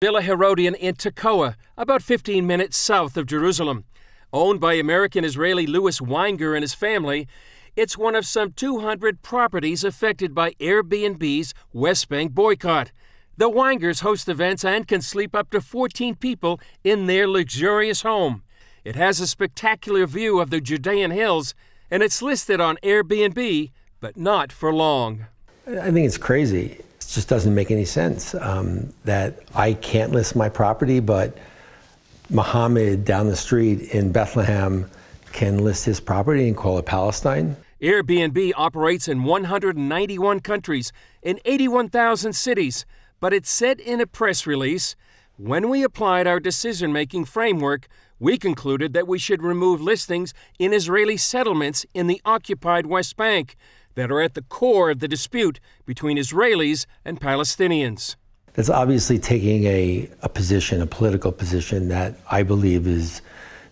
Villa Herodian in Tekoa, about 15 minutes south of Jerusalem. Owned by American-Israeli Louis Weinger and his family, it's one of some 200 properties affected by Airbnb's West Bank boycott. The Weingers host events and can sleep up to 14 people in their luxurious home. It has a spectacular view of the Judean hills, and it's listed on Airbnb, but not for long. I think it's crazy. It just doesn't make any sense that I can't list my property, but Mohammed down the street in Bethlehem can list his property and call it Palestine. Airbnb operates in 191 countries in 81,000 cities, but it said in a press release, when we applied our decision-making framework, we concluded that we should remove listings in Israeli settlements in the occupied West Bank that are at the core of the dispute between Israelis and Palestinians. That's obviously taking a position, a political position that I believe is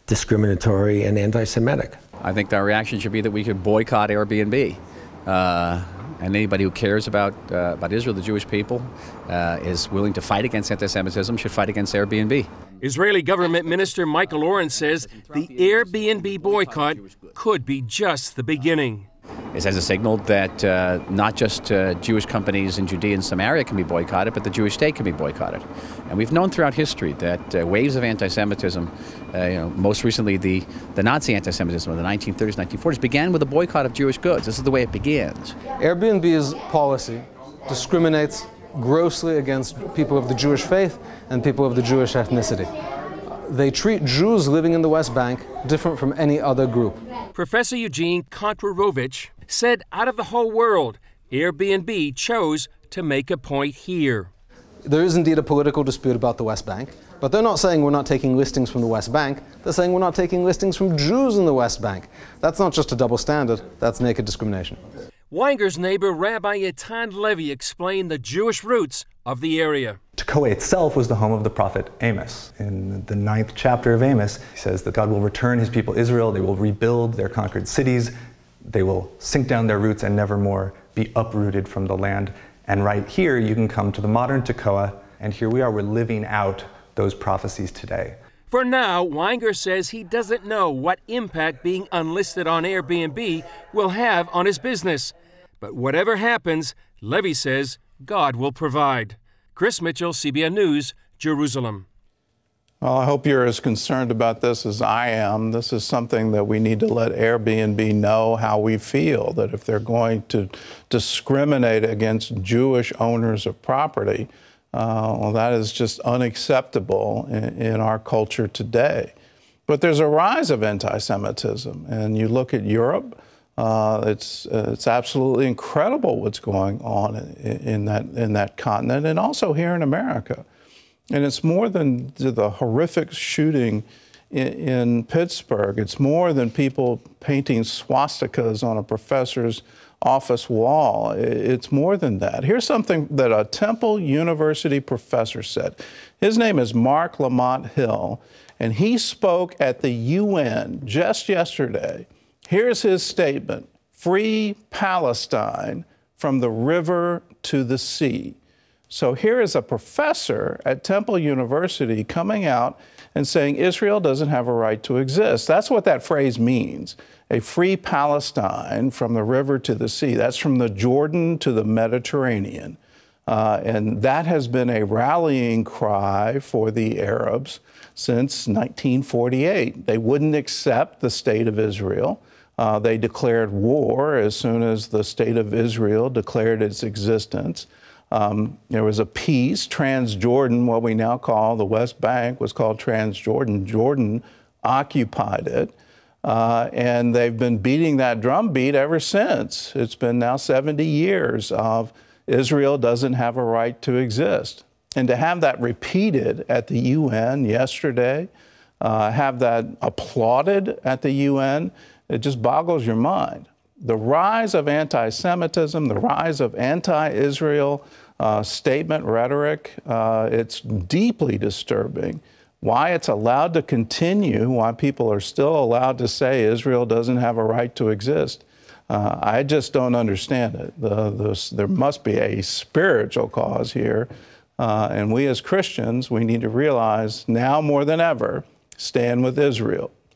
discriminatory and anti-Semitic. I think our reaction should be that we could boycott Airbnb. And anybody who cares about Israel, the Jewish people, is willing to fight against anti-Semitism, should fight against Airbnb. Israeli government minister Michael Oren says the Airbnb boycott could be just the beginning. It has a signal that not just Jewish companies in Judea and Samaria can be boycotted, but the Jewish state can be boycotted. And we've known throughout history that waves of anti-Semitism, most recently the Nazi anti-Semitism of the 1930s, 1940s, began with a boycott of Jewish goods. This is the way it begins. Airbnb's policy discriminates grossly against people of the Jewish faith and people of the Jewish ethnicity. They treat Jews living in the West Bank different from any other group. Professor Eugene Kontorovich said out of the whole world, Airbnb chose to make a point here. There is indeed a political dispute about the West Bank, but they're not saying we're not taking listings from the West Bank. They're saying we're not taking listings from Jews in the West Bank. That's not just a double standard, that's naked discrimination. Weinger's neighbor, Rabbi Etan Levy, explained the Jewish roots of the area. Tekoa itself was the home of the prophet Amos. In the 9th chapter of Amos, he says that God will return his people Israel, they will rebuild their conquered cities, they will sink down their roots and never more be uprooted from the land. And right here, you can come to the modern Tekoa, and here we are, we're living out those prophecies today. For now, Weinger says he doesn't know what impact being unlisted on Airbnb will have on his business. But whatever happens, Levy says God will provide. Chris Mitchell, CBN News, Jerusalem. Well, I hope you're as concerned about this as I am. This is something that we need to let Airbnb know how we feel, that if they're going to discriminate against Jewish owners of property, well, that is just unacceptable in our culture today. But there's a rise of anti-Semitism, and you look at Europe, it's absolutely incredible what's going on in that continent, and also here in America. And it's more than the horrific shooting in Pittsburgh. It's more than people painting swastikas on a professor's office wall. It's more than that. Here's something that a Temple University professor said. His name is Mark Lamont Hill, and he spoke at the UN just yesterday. Here's his statement: "Free Palestine from the river to the sea." So here is a professor at Temple University coming out and saying Israel doesn't have a right to exist. That's what that phrase means. A free Palestine from the river to the sea. That's from the Jordan to the Mediterranean. And that has been a rallying cry for the Arabs since 1948. They wouldn't accept the state of Israel. They declared war as soon as the state of Israel declared its existence. There was a peace. Transjordan, what we now call the West Bank, was called Transjordan. Jordan occupied it. And they've been beating that drumbeat ever since. It's been now 70 years of Israel doesn't have a right to exist. And to have that repeated at the UN yesterday, have that applauded at the UN, it just boggles your mind. The rise of anti-Semitism, the rise of anti-Israel statement rhetoric, it's deeply disturbing. Why it's allowed to continue, why people are still allowed to say Israel doesn't have a right to exist, I just don't understand it. There must be a spiritual cause here And we as Christians, we need to realize now more than ever, stand with Israel.